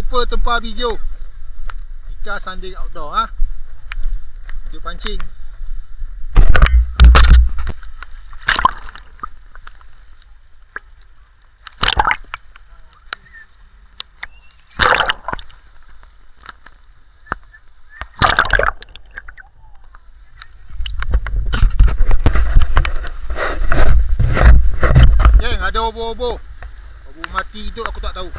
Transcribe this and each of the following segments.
lupa tempah video. Ika Sanding Outdoor video pancing. Geng, ada obor-obor. Obor mati hidup aku tak tahu.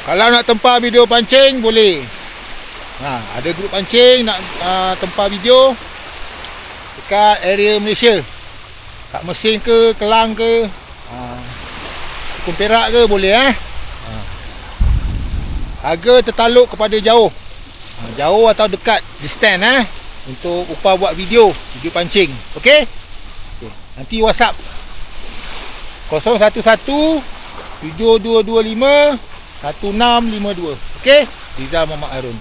Kalau nak tempah video pancing boleh. Ada grup pancing nak tempah video dekat area Malaysia. Kat Mesin ke, Kelang ke, Hukum Perak ke boleh Harga tertaluk kepada jauh. Jauh atau dekat, distance untuk upah buat video pancing. Okey? Nanti WhatsApp 011 7225 1652. Okey? Rizal Muhammad Harun.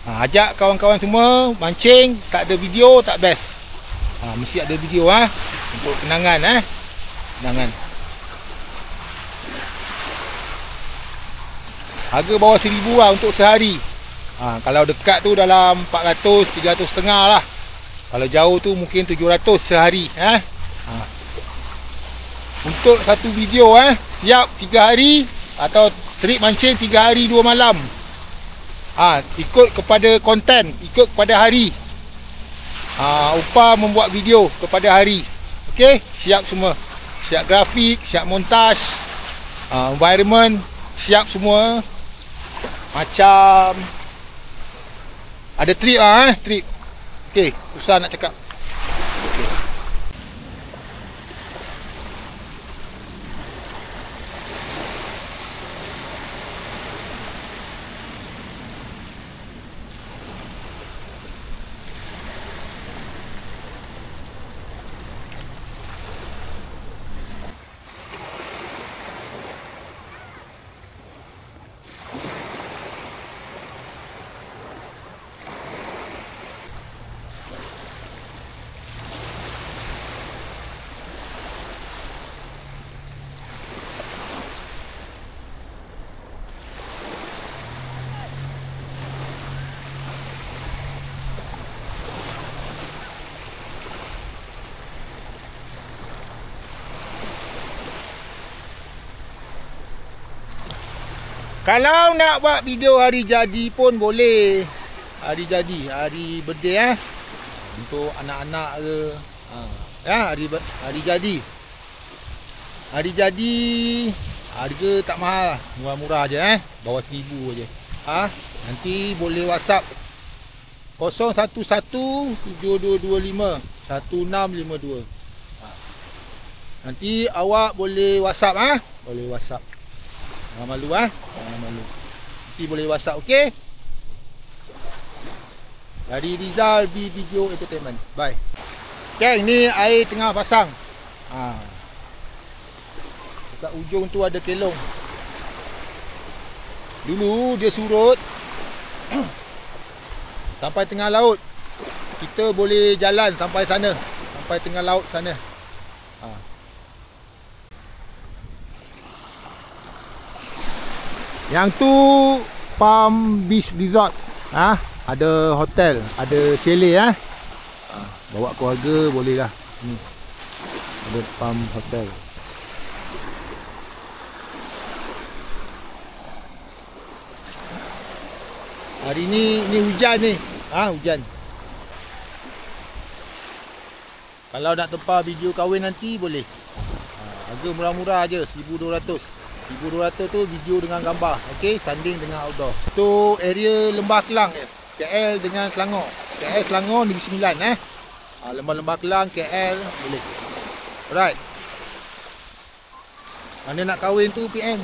Ajak kawan-kawan semua mancing, tak ada video tak best. Mesti ada video untuk kenangan kenangan. Harga bawah 1000 untuk sehari. Kalau dekat tu dalam 400, 300 setengah lah. Kalau jauh tu mungkin 700 sehari Untuk satu video siap 3 hari atau trip mancing 3 hari 2 malam. Ikut kepada konten, ikut kepada hari. Upah membuat video kepada hari. Okey, siap semua. Siap grafik, siap montaj, environment, siap semua. Macam ada trip trip. Okey, susah nak cakap. Okey. Kalau nak buat video hari jadi pun boleh. Hari jadi, hari birthday untuk anak-anak ke. Hari jadi. Hari jadi harga tak mahal, murah-murah je bawah 1000 je. Nanti boleh WhatsApp 011 7225 1652. Nanti awak boleh WhatsApp Boleh WhatsApp. Jangan malu Jangan malu. Nanti boleh WhatsApp, okey? Dari Rizal Video Entertainment. Bye. Okay, ni air tengah pasang. Dekat ujung tu ada kelong. Dulu dia surut sampai tengah laut. Kita boleh jalan sampai sana, sampai tengah laut sana. Yang tu Palm Beach Resort. Ada hotel, ada chalet bawa keluarga boleh lah. Ni ada Palm Hotel. Hari ni hujan ni. Hujan. Kalau nak tempah video kahwin nanti boleh. Harga murah-murah je, 1,200. 1,200 tu video dengan gambar. Okey, sanding dengan outdoor. Tu area Lembah Kelang je. KL dengan Selangor. KL Selangor Negeri Sembilan Lembah Kelang KL boleh. Alright. Mana nak kahwin tu PM.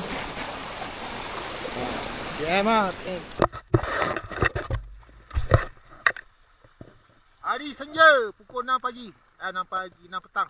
PM PM. Hari Senja pukul 6 pagi. 6 petang.